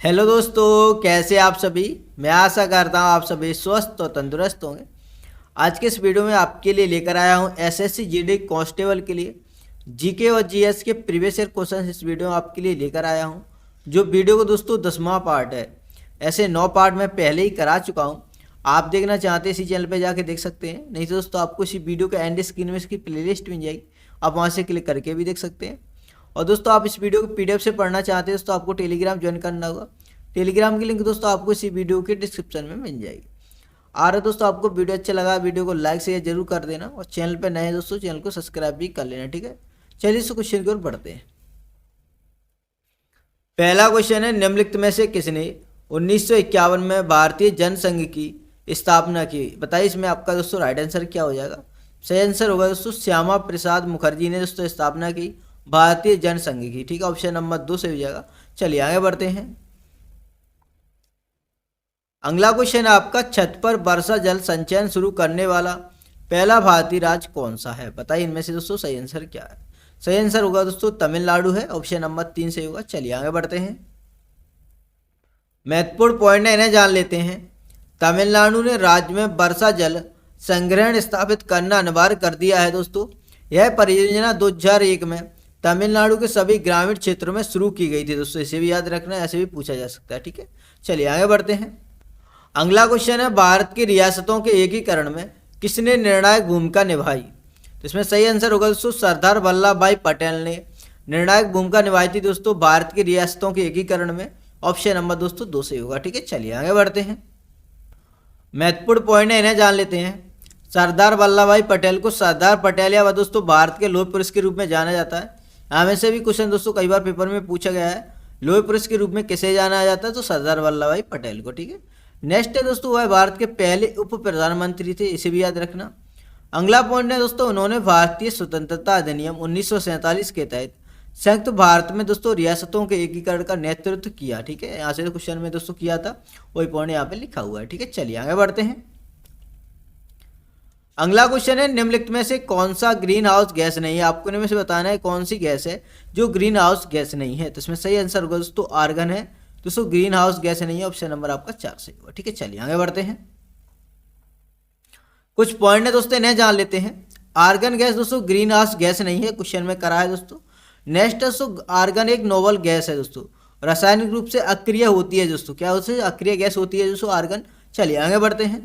Hello दोस्तों, कैसे आप सभी। मैं आशा करता हूँ आप सभी स्वस्थ और तंदुरुस्त होंगे। आज के इस वीडियो में आपके लिए लेकर आया हूँ एसएससी जीडी कांस्टेबल के लिए जीके और जीएस के प्रीवियस ईयर क्वेश्चन इस वीडियो में आपके लिए लेकर आया हूँ। जो वीडियो को दोस्तों 10वां पार्ट है। ऐसे 9 पार्ट मैं पहले ही करा चुका हूँ। आप देखना चाहते हैं इसी चैनल पर जाके देख सकते हैं, नहीं तो दोस्तों आपको इसी वीडियो के एंड स्क्रीन में इसकी प्लेलिस्ट मिल जाएगी, आप वहाँ से क्लिक करके भी देख सकते हैं। और दोस्तों आप इस वीडियो को पीडीएफ से पढ़ना चाहते हैं दोस्तों आपको टेलीग्राम ज्वाइन करना होगा। टेलीग्राम की लिंक दोस्तों आपको इसी वीडियो के डिस्क्रिप्शन में मिल जाएगी। आ रहा दोस्तों आपको वीडियो अच्छा लगा वीडियो को लाइक शेयर जरूर कर देना, और चैनल पर नए हैं दोस्तों चैनल को सब्सक्राइब भी कर लेना, ठीक है। चलिए इस क्वेश्चन की ओर बढ़ते हैं। पहला क्वेश्चन है, निम्नलिखित में से किसने 1951 में भारतीय जनसंघ की स्थापना की। बताइए इसमें आपका दोस्तों राइट आंसर क्या हो जाएगा। सही आंसर होगा दोस्तों श्यामा प्रसाद मुखर्जी ने दोस्तों स्थापना की भारतीय जनसंघ की, ठीक है। ऑप्शन नंबर 2 से हो जाएगा। चलिए आगे बढ़ते हैं। अगला क्वेश्चन है आपका, छत पर वर्षा जल संचयन शुरू करने वाला पहला भारतीय राज्य कौन सा है। बताइए इनमें से दोस्तों सही आंसर क्या है। सही आंसर होगा दोस्तों तमिलनाडु है, ऑप्शन नंबर 3 से होगा। चलिए आगे बढ़ते हैं। महत्वपूर्ण पॉइंट है, इन्हें जान लेते हैं। तमिलनाडु ने राज्य में वर्षा जल संग्रहण स्थापित करना अनिवार्य कर दिया है दोस्तों। यह परियोजना 2001 में तमिलनाडु के सभी ग्रामीण क्षेत्रों में शुरू की गई थी दोस्तों। इसे भी याद रखना, ऐसे भी पूछा जा सकता है, ठीक है। चलिए आगे बढ़ते हैं। अगला क्वेश्चन है, भारत की रियासतों के एकीकरण में किसने निर्णायक भूमिका निभाई। तो इसमें सही आंसर होगा दोस्तों सरदार वल्लभ भाई पटेल ने निर्णायक भूमिका निभाई थी दोस्तों भारत की रियासतों के एकीकरण में। ऑप्शन नंबर दोस्तों 2 से होगा, ठीक है। चलिए आगे बढ़ते हैं। महत्वपूर्ण पॉइंट है, इन्हें जान लेते हैं। सरदार वल्लभ भाई पटेल को सरदार पटेल या दोस्तों भारत के लौह पुरुष के रूप में जाना जाता है। यहाँ में से भी क्वेश्चन दोस्तों कई बार पेपर में पूछा गया है, लौह पुरुष के रूप में किसे जाना जाता है, तो सरदार वल्लभ भाई पटेल को, ठीक है। नेक्स्ट है दोस्तों, वह भारत के पहले उप प्रधानमंत्री थे, इसे भी याद रखना। अगला पॉइंट है दोस्तों, उन्होंने भारतीय स्वतंत्रता अधिनियम 1947 के तहत संयुक्त भारत में दोस्तों रियासतों के एकीकरण का नेतृत्व किया, ठीक है। यहाँ से क्वेश्चन में दोस्तों किया था, वही पॉइंट यहाँ पे लिखा हुआ है, ठीक है। चलिए आगे बढ़ते हैं। अगला क्वेश्चन है, निम्नलिखित में से कौन सा ग्रीन हाउस गैस नहीं है। आपको इनमें से बताना है कौन सी गैस है जो ग्रीन हाउस गैस नहीं है। तो इसमें सही आंसर होगा दोस्तों आर्गन है दोस्तों, ग्रीन हाउस गैस नहीं है। ऑप्शन नंबर आपका 4 से होगा, ठीक है। चलिए आगे बढ़ते हैं। कुछ पॉइंट है दोस्तों, इन्हें जान लेते हैं। आर्गन गैस दोस्तों ग्रीन हाउस गैस नहीं है, क्वेश्चन में करा है दोस्तों। नेक्स्ट दोस्तों, आर्गन एक नोबल गैस है दोस्तों, रासायनिक रूप से अक्रिय होती है दोस्तों। क्या होती है, अक्रिय गैस होती है दोस्तों आर्गन। चलिए आगे बढ़ते हैं।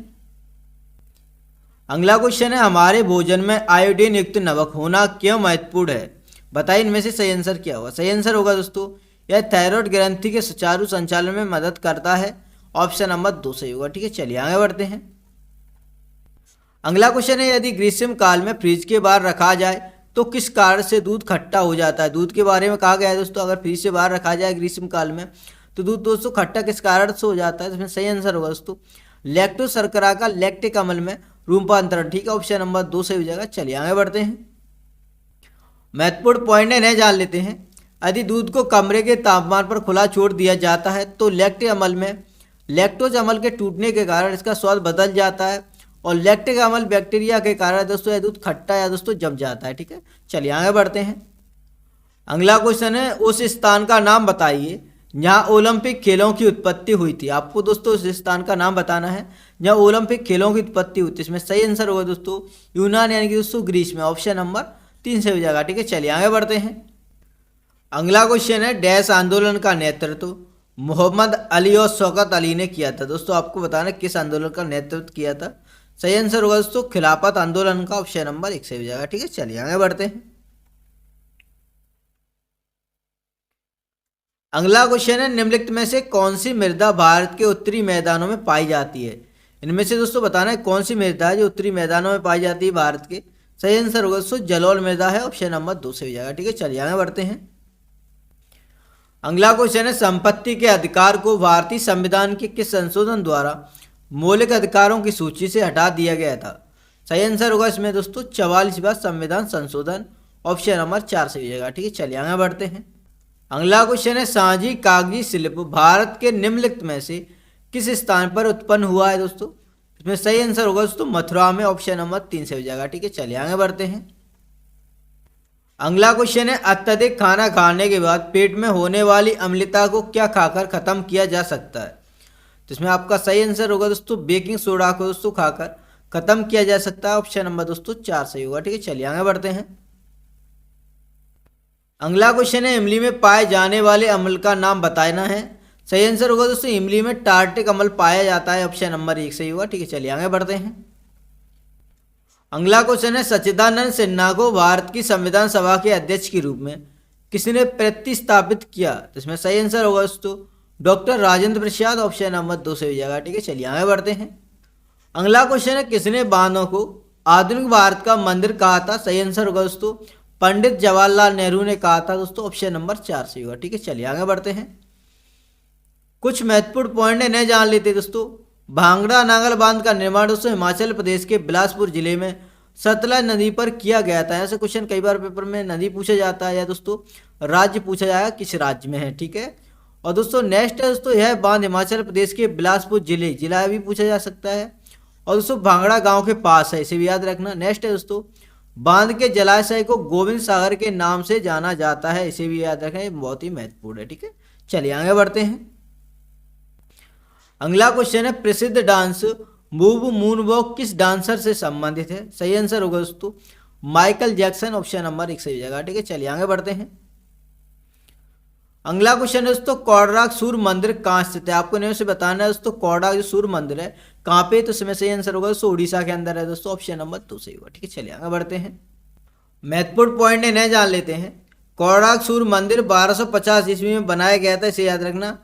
अगला क्वेश्चन है, हमारे भोजन में आयोडीन युक्त नमक होना क्यों महत्वपूर्ण है। बताइए इनमें से सही आंसर क्या होगा। सही आंसर होगा दोस्तों यह थायराइड ग्रंथि के सुचारू संचालन में मदद करता है। ऑप्शन नंबर 2 सही होगा, ठीक है। चलिए आगे बढ़ते हैं। अगला क्वेश्चन है, यदि ग्रीष्म काल में फ्रिज के बाहर रखा जाए तो किस कारण से दूध खट्टा हो जाता है। दूध के बारे में कहा गया है दोस्तों, अगर फ्रिज से बाहर रखा जाए ग्रीष्म काल में तो दूध दोस्तों खट्टा किस कारण से हो जाता है। इसमें सही आंसर होगा दोस्तों लैक्टोज शर्करा का लैक्टिक अम्ल में रूपांतरण, ठीक है। ऑप्शन नंबर 2 से हो जाएगा। चलिए आगे बढ़ते हैं। महत्वपूर्ण पॉइंट है, जान लेते हैं। यदि दूध को कमरे के तापमान पर खुला छोड़ दिया जाता है तो लैक्टिक अम्ल में लैक्टोज अम्ल के टूटने के कारण इसका स्वाद बदल जाता है, और लैक्टिक अम्ल बैक्टीरिया के कारण दोस्तों यह दूध खट्टा या दोस्तों जम जाता है, ठीक है। चलिए आगे बढ़ते हैं। अगला क्वेश्चन है, उस स्थान का नाम बताइए जहाँ ओलंपिक खेलों की उत्पत्ति हुई थी। आपको दोस्तों उस स्थान का नाम बताना है जहाँ ओलंपिक खेलों की उत्पत्ति हुई थी। इसमें सही आंसर होगा दोस्तों यूनान यानी कि दोस्तों ग्रीस में। ऑप्शन नंबर 3 से हो जाएगा, ठीक है। चलिए आगे बढ़ते हैं। अगला क्वेश्चन है, डैश आंदोलन का नेतृत्व मोहम्मद अली और शौकत अली ने किया था। दोस्तों आपको बताना किस आंदोलन का नेतृत्व किया था। सही आंसर होगा दोस्तों खिलाफत आंदोलन का। ऑप्शन नंबर 1 से हो जाएगा, ठीक है। चलिए आगे बढ़ते हैं। अगला क्वेश्चन है, निम्नलिखित में से कौन सी मृदा भारत के उत्तरी मैदानों में पाई जाती है। इनमें से दोस्तों बताना है कौन सी मृदा है जो उत्तरी मैदानों में पाई जाती है भारत के। सही आंसर होगा दोस्तों जलोढ़ मृदा है। ऑप्शन नंबर 2 से हो जाएगा, ठीक है। चलिए आगे बढ़ते हैं। अगला क्वेश्चन है, संपत्ति के अधिकार को भारतीय संविधान के किस संशोधन द्वारा मौलिक अधिकारों की सूची से हटा दिया गया था। सही आंसर होगा इसमें दोस्तों 44वां संविधान संशोधन। ऑप्शन नंबर 4 से हो जाएगा, ठीक है। चलिए आगे बढ़ते हैं। अगला क्वेश्चन है, सांझी कागजी शिल्प भारत के निम्नलिखित में से किस स्थान पर उत्पन्न हुआ है दोस्तों। इसमें सही आंसर होगा दोस्तों मथुरा में। ऑप्शन नंबर 3 से हो जाएगा, ठीक है। चलिए आगे बढ़ते हैं। अगला क्वेश्चन है, अत्यधिक खाना खाने के बाद पेट में होने वाली अम्लता को क्या खाकर खत्म किया जा सकता है? तो इसमें आपका सही आंसर होगा दोस्तों बेकिंग सोडा को दोस्तों खाकर खत्म किया जा सकता है। ऑप्शन नंबर दोस्तों 4 सही होगा। ठीक है, चलिए आगे बढ़ते हैं। अगला क्वेश्चन है, इमली में पाए जाने वाले अम्ल का नाम बताना है। सही आंसर होगा दोस्तों इमली में टार्टिक अम्ल पाया जाता है। ऑप्शन नंबर 1 सही होगा। ठीक है, चलिए आगे बढ़ते हैं। अगला क्वेश्चन है, सच्चिदानंद सिन्हा को भारत की संविधान सभा के अध्यक्ष के रूप में किसने प्रतिस्थापित किया? तो इसमें सही आंसर होगा दोस्तों doctor Rajendra Prasad. Option number 2 सही हो जाएगा। ठीक है, चलिए आगे बढ़ते हैं। अगला क्वेश्चन है, किसने बांधों को आधुनिक भारत का मंदिर कहा था? सही आंसर होगा दोस्तों पंडित जवाहरलाल नेहरू ने कहा था दोस्तों। ऑप्शन नंबर 4 सही होगा। ठीक है, चलिए आगे बढ़ते हैं। कुछ महत्वपूर्ण पॉइंट है जान लेते हैं दोस्तों। भांगड़ा नांगल बांध का निर्माण दोस्तों हिमाचल प्रदेश के बिलासपुर जिले में सतलज नदी पर किया गया था। ऐसे क्वेश्चन कई बार पेपर में नदी पूछा जाता है या दोस्तों राज्य पूछा जाएगा किस राज्य में है। ठीक है, और दोस्तों नेक्स्ट है दोस्तों यह बांध हिमाचल प्रदेश के बिलासपुर जिला भी पूछा जा सकता है। और दोस्तों भांगड़ा गांव के पास है, इसे भी याद रखना। नेक्स्ट है दोस्तों बांध के जलाशय को गोविंद सागर के नाम से जाना जाता है, इसे भी याद रखना, ये बहुत ही महत्वपूर्ण है। ठीक है, चलिए आगे बढ़ते हैं। अगला क्वेश्चन है, प्रसिद्ध डांस मूव मूनवॉक किस डांसर से संबंधित है? सही आंसर होगा दोस्तों माइकल जैक्सन। ऑप्शन नंबर 1 सही जगह। ठीक है, चलिए आगे बढ़ते हैं। अगला क्वेश्चन है दोस्तों कोणार्क सूर्य मंदिर कहाँ स्थित है? आपको नियम से बताना है दोस्तों कोणार्क जो सूर्य मंदिर है कहाँ पे? तो इसमें सही आंसर होगा दोस्तों उड़ीसा के अंदर है दोस्तों। ऑप्शन नंबर 2 सही होगा। ठीक है, चलिए आगे बढ़ते हैं। महत्वपूर्ण पॉइंट है जान लेते हैं। कोणार्क सूर्य मंदिर 1250 ईस्वी में बनाया गया था, इसे याद रखना।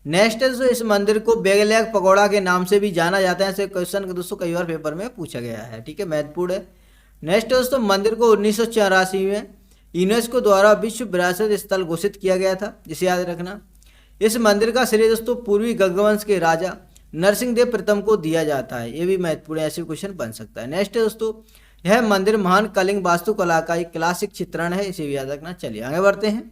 नेक्स्ट है दोस्तों इस मंदिर को बेगलैक पकौड़ा के नाम से भी जाना जाता है। ऐसे क्वेश्चन दोस्तों कई बार पेपर में पूछा गया है। ठीक है, महत्वपूर्ण है। नेक्स्ट है दोस्तों मंदिर को 1984 में यूनेस्को द्वारा विश्व विरासत स्थल घोषित किया गया था, जिसे याद रखना। इस मंदिर का श्रेय दोस्तों पूर्वी गंगवंश के राजा नरसिंह देव प्रथम को दिया जाता है, ये भी महत्वपूर्ण ऐसे क्वेश्चन बन सकता है। नेक्स्ट है दोस्तों यह मंदिर महान कलिंग वास्तुकला का एक क्लासिक चित्रण है, इसे भी याद रखना। चलिए आगे बढ़ते हैं।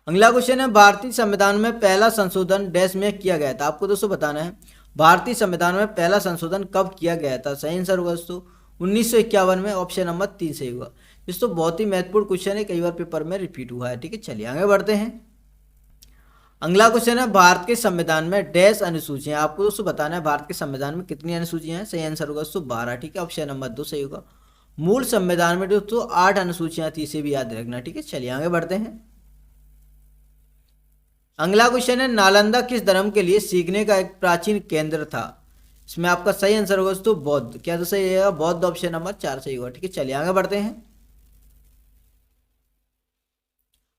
अगला क्वेश्चन है, भारतीय संविधान में पहला संशोधन डैश में किया गया था? आपको दोस्तों बताना है भारतीय संविधान में पहला संशोधन कब किया गया था? सही आंसर होगा दोस्तों 1951 में। ऑप्शन नंबर 3 सही होगा। दोस्तों बहुत ही महत्वपूर्ण क्वेश्चन है, कई बार पेपर में रिपीट हुआ है। ठीक है, चलिए आगे बढ़ते हैं। अगला क्वेश्चन है, भारत के संविधान में डैश अनुसूचियां? आपको दोस्तों बताना है भारत के संविधान में कितनी अनुसूचियां हैं? सही आंसर होगा दोस्तों 12। ठीक है, ऑप्शन नंबर 2 सही होगा। मूल संविधान में दोस्तों 8 अनुसूचियां थी, इसे भी याद रखना। ठीक है, चलिए आगे बढ़ते हैं। अगला क्वेश्चन है, नालंदा किस धर्म के लिए सीखने का एक प्राचीन केंद्र था? इसमें आपका सही आंसर होगा दोस्तों बौद्ध। क्या तो सही है? बौद्ध। ऑप्शन नंबर 4 सही होगा। ठीक है, चलिए आगे बढ़ते हैं।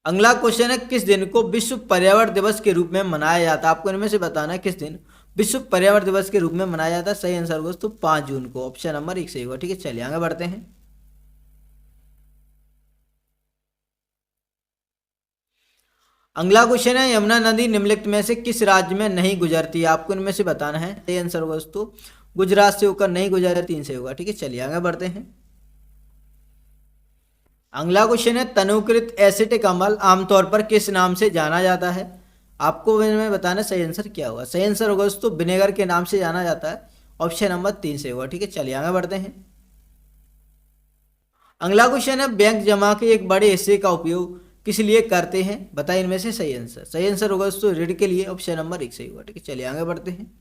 अगला क्वेश्चन है, किस दिन को विश्व पर्यावरण दिवस के रूप में मनाया जाता है? आपको इनमें से बताना है किस दिन विश्व पर्यावरण दिवस के रूप में मनाया जाता है। सही आंसर होगा दोस्तों 5 जून को। ऑप्शन नंबर 1 सही होगा। ठीक है, चलिए आगे बढ़ते हैं। अगला क्वेश्चन है, यमुना नदी निम्नलिखित में से किस राज्य में नहीं गुजरती है? आपको इनमें से बताना है। सही आंसर होगा दोस्तों गुजरात से होकर नहीं गुजरती, 3 से होगा। ठीक है, चलिए आगे बढ़ते हैं। अगला क्वेश्चन है, तनुकृत एसिटिक अम्ल आमतौर पर किस नाम से जाना जाता है? आपको में बताना सही आंसर क्या होगा। सही आंसर होगा दोस्तों विनेगर के नाम से जाना जाता है। ऑप्शन नंबर 3 से होगा। ठीक है, चलिए आगे बढ़ते हैं। अगला क्वेश्चन है, बैंक जमा के एक बड़े हिस्से का उपयोग किस लिए करते हैं? बताइए इनमें से सही आंसर। सही आंसर होगा दोस्तों ऋण के लिए। ऑप्शन नंबर 1 सही होगा। ठीक है, चलिए आगे बढ़ते हैं।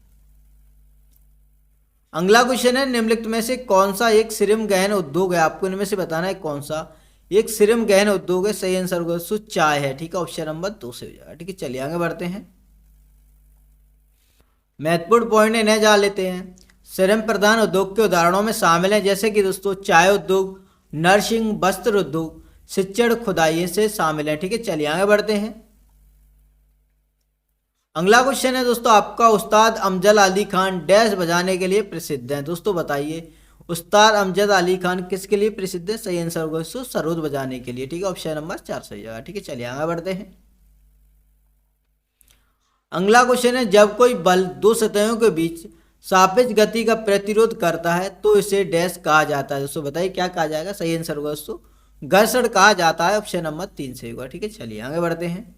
अगला क्वेश्चन है, निम्नलिखित में से कौन सा एक श्रम गहन उद्योग है? आपको इनमें से बताना है कौन सा एक श्रम गहन उद्योग है। सही आंसर होगा दोस्तों चाय है। ठीक है, ऑप्शन नंबर 2 से हो जाएगा। ठीक है, चलिए आगे बढ़ते हैं। महत्वपूर्ण पॉइंट है जान लेते हैं। श्रम प्रधान उद्योग के उदाहरणों में शामिल है जैसे कि दोस्तों चाय उद्योग, नर्सिंग, वस्त्र उद्योग, शिक्षण, खुदाई से शामिल है। ठीक है, चलिए आगे बढ़ते हैं। अगला क्वेश्चन है दोस्तों आपका, उस्ताद अमजद अली खान डैश बजाने के लिए प्रसिद्ध है? दोस्तों बताइए उस्ताद अमजद अली खान किसके लिए प्रसिद्ध है? सही आंसर होगा दोस्तों सरोद बजाने के लिए। ठीक है, ऑप्शन नंबर 4 सही जगह। ठीक है, चलिए आगे बढ़ते हैं। अगला क्वेश्चन है, जब कोई बल दो सतहों के बीच सापेक्ष गति का प्रतिरोध करता है तो इसे डैश कहा जाता है? दोस्तों बताइए क्या कहा जाएगा? सही आंसर होगा दोस्तों घर्षण कहा जाता है। ऑप्शन नंबर 3 सही होगा। ठीक है, चलिए आगे बढ़ते हैं।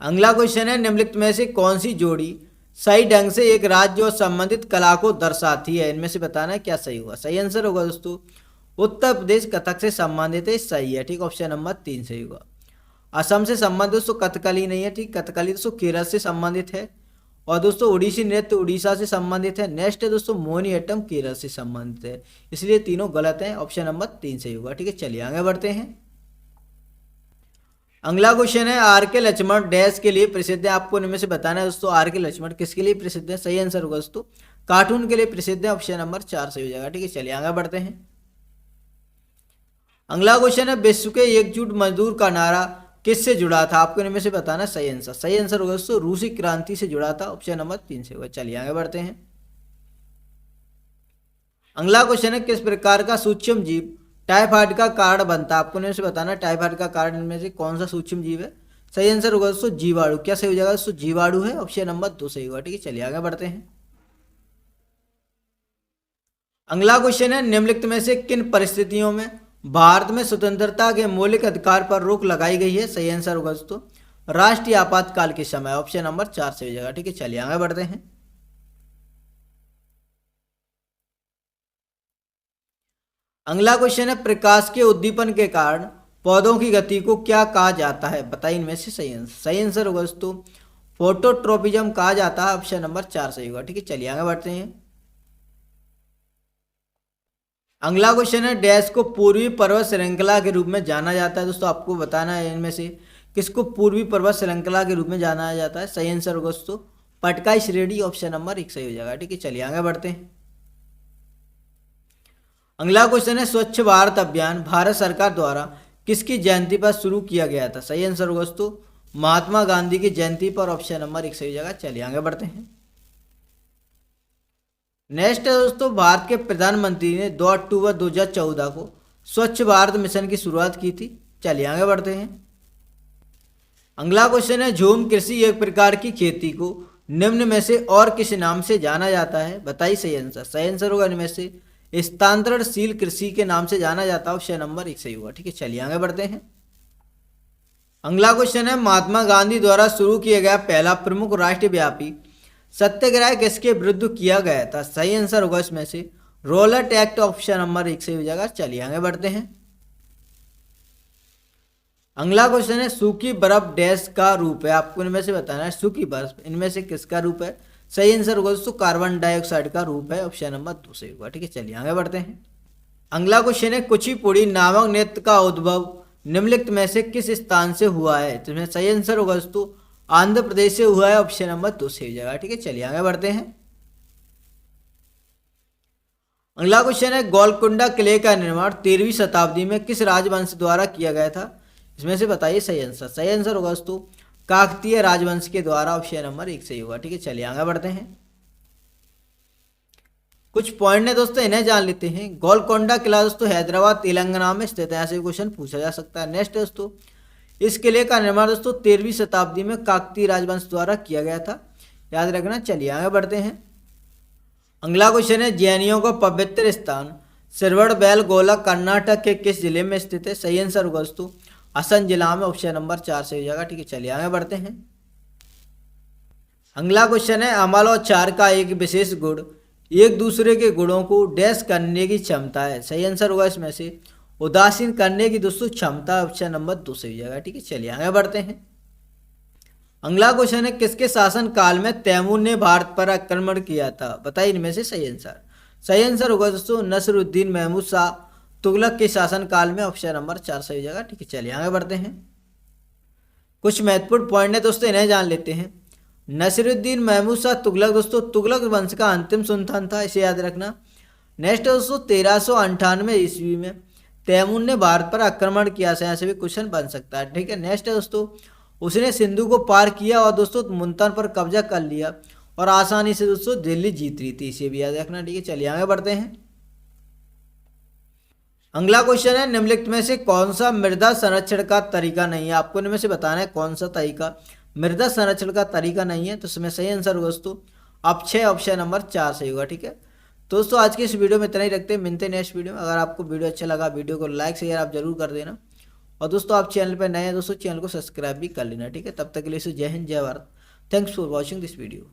अगला क्वेश्चन है, निम्नलिखित में से कौन सी जोड़ी सही ढंग से एक राज्य और संबंधित कला को दर्शाती है? इनमें से बताना है क्या सही होगा। सही आंसर होगा दोस्तों उत्तर प्रदेश कथक से संबंधित है, सही है, ठीक, ऑप्शन नंबर 3 सही होगा। असम से संबंधित दोस्तों कथकली नहीं है, ठीक, कथकली दोस्तों केरल से संबंधित है। और दोस्तों उड़ीसी नृत्य उड़ीसा से संबंधित है। नेक्स्ट है दोस्तों मोहिनीअट्टम केरल से संबंधित है, इसलिए तीनों गलत हैं, ऑप्शन नंबर 3 सही होगा, ठीक है। चलिए आगे बढ़ते हैं। अगला क्वेश्चन है आर के लक्ष्मण डैश के लिए प्रसिद्ध है। आपको इनमें से बताना है दोस्तों आर के लक्ष्मण किसके लिए प्रसिद्ध है। सही आंसर होगा दोस्तों कार्टून के लिए प्रसिद्ध है, ऑप्शन नंबर 4 सही हो जाएगा, ठीक है। चलिए आगे बढ़ते हैं। अगला क्वेश्चन है विश्व के एकजुट मजदूर का नारा किससे जुड़ा था। आपको इनमें से बताना सही आंसर। सही आंसर होगा दोस्तों रूसी क्रांति से जुड़ा था, ऑप्शन नंबर 3 से होगा। चलिए आगे बढ़ते हैं। अगला क्वेश्चन है किस प्रकार का सूक्ष्म जीव टाइफाइड का कारण बनता है। आपको इनमें से बताना टाइफाइड का कारण इनमें से कौन सा सूक्ष्म जीव है। सही आंसर होगा दोस्तों जीवाणु। क्या सही हो जाएगा दोस्तों जीवाणु है, ऑप्शन नंबर 2 सही होगा, ठीक है। चलिए आगे बढ़ते हैं। अगला क्वेश्चन है निम्नलिखित में से किन परिस्थितियों में भारत में स्वतंत्रता के मौलिक अधिकार पर रोक लगाई गई है। सही आंसर होगा दोस्तों राष्ट्रीय आपातकाल के समय, ऑप्शन नंबर 4 से हो जाएगा, ठीक है। चलिए आगे बढ़ते हैं। अगला क्वेश्चन है प्रकाश के उद्दीपन के कारण पौधों की गति को क्या कहा जाता है। बताइए इनमें से सही आंसर। सही आंसर होगा दोस्तों फोटोट्रोपिज्म कहा जाता है, ऑप्शन नंबर 4 सही होगा, ठीक है। चलिए आगे बढ़ते हैं। अगला क्वेश्चन है डैश को पूर्वी पर्वत श्रृंखला के रूप में जाना जाता है। दोस्तों आपको बताना है इनमें से किसको पूर्वी पर्वत श्रृंखला के रूप में जाना जाता है। सही आंसर होगा दोस्तों पटकाई श्रेणी, ऑप्शन नंबर 1 सही हो जाएगा, ठीक है। चलिए आगे बढ़ते हैं। अगला क्वेश्चन है स्वच्छ भारत अभियान भारत सरकार द्वारा किसकी जयंती पर शुरू किया गया था। सही आंसर होगा दोस्तों महात्मा गांधी की जयंती पर, ऑप्शन नंबर 1 सही हो जाएगा। चलिए आगे बढ़ते हैं। नेक्स्ट है दोस्तों भारत के प्रधानमंत्री ने 2 अक्टूबर 2014 को स्वच्छ भारत मिशन की शुरुआत की थी। चलिए आगे बढ़ते हैं। अगला क्वेश्चन है झूम कृषि एक प्रकार की खेती को निम्न में से और किस नाम से जाना जाता है। बताइए सही आंसर। सही आंसर होगा इनमें से स्थानांतरणशील कृषि के नाम से जाना जाता है, ऑप्शन नंबर 1 सही होगा, ठीक है। चलिए आगे बढ़ते हैं। अगला क्वेश्चन है महात्मा गांधी द्वारा शुरू किया गया पहला प्रमुख राष्ट्रव्यापी सत्याग्रह किसके विरुद्ध किया गया था। सही आंसर होगा इसमें से रोलट एक्ट, ऑप्शन नंबर 1 सही हो जाएगा। चलिए आगे बढ़ते हैं। अगला क्वेश्चन है सूखी बर्फ डैश का रूप है। आपको इनमें से बताना है सूखी बर्फ इनमें से किसका रूप है। सही आंसर होगा दोस्तों कार्बन डाइऑक्साइड का रूप है, ऑप्शन नंबर 2 सही होगा, ठीक है। चलिए आगे बढ़ते हैं। अगला क्वेश्चन है कुचिपुड़ी नामक नृत्य का उद्भव निम्नलिखित में से किस स्थान से हुआ है। तो इसमें सही आंसर होगा दोस्तों आंध्र प्रदेश से हुआ है, ऑप्शन नंबर 2 सही हो जाएगा, ठीक है। चलिए आगे बढ़ते हैं। अगला क्वेश्चन है गोलकुंडा किले का निर्माण 13वीं शताब्दी में किस राजवंश द्वारा किया गया था। इसमें से बताइए सही आंसर। सही आंसर होगा दोस्तों काकतीय राजवंश के द्वारा, ऑप्शन नंबर 1 सही होगा, ठीक है। चलिए आगे बढ़ते हैं। कुछ पॉइंट है दोस्तों इन्हें जान लेते हैं। गोलकोंडा किला दोस्तों हैदराबाद तेलंगाना में स्थित है, ऐसे क्वेश्चन पूछा जा सकता है। नेक्स्ट दोस्तों इस किले का निर्माण दोस्तों 13वीं शताब्दी में काकतीय राजवंश द्वारा किया गया था, याद रखना। चलिए आगे बढ़ते हैं। अगला क्वेश्चन है जैनियों का पवित्र स्थान श्रवणबेलगोला कर्नाटक के किस जिले में स्थित है। सही आंसर होगा दोस्तों असम जिला में, ऑप्शन नंबर 4 से हो जाएगा, ठीक है। चलिए आगे बढ़ते हैं। अगला क्वेश्चन है अमल और चार का एक विशेष गुण एक दूसरे के गुणों को डैश करने की क्षमता है। सही आंसर होगा इसमें से उदासीन करने की दोस्तों क्षमता, ऑप्शन नंबर 2 से हो जाएगा, ठीक है। चलिए आगे बढ़ते हैं। अगला क्वेश्चन है किसके शासन काल में तैमूर ने भारत पर आक्रमण किया था। बताइए इनमें से सही आंसर। सही आंसर होगा दोस्तों नसरुद्दीन महमूद शाह तुगलक के शासन काल में, ऑप्शन नंबर 4 सही हो जाएगा, ठीक है। चलिए आगे बढ़ते हैं। कुछ महत्वपूर्ण पॉइंट है दोस्तों इन्हें जान लेते हैं। नसीरुद्दीन महमूद शाह तुगलक दोस्तों तुगलक वंश का अंतिम सुल्तान था, इसे याद रखना। नेक्स्ट दोस्तों 1398 ईस्वी में तैमूर ने भारत पर आक्रमण किया, से यहाँ से भी क्वेश्चन बन सकता है, ठीक है। नेक्स्ट है दोस्तों उसने सिंधु को पार किया और दोस्तों मुल्तान पर कब्जा कर लिया और आसानी से दोस्तों दिल्ली जीत रही थी, इसे भी याद रखना, ठीक है। चलिए आगे बढ़ते हैं। अगला क्वेश्चन है निम्नलिखित में से कौन सा मृदा संरक्षण का तरीका नहीं है। आपको इनमें से बताना है कौन सा तरीका मृदा संरक्षण का तरीका नहीं है। तो इसमें सही आंसर होगा दोस्तों अक्षय, ऑप्शन नंबर 4 सही होगा, ठीक है। दोस्तों आज की इस वीडियो में इतना ही रखते हैं, मिलते हैं नेक्स्ट वीडियो में। अगर आपको वीडियो अच्छा लगा वीडियो को लाइक शेयर आप जरूर कर देना, और दोस्तों आप चैनल पर नए हैं दोस्तों चैनल को सब्सक्राइब भी कर लेना, ठीक है। तब तक के लिए जय हिंद जय Bharat. Thanks for watching this video.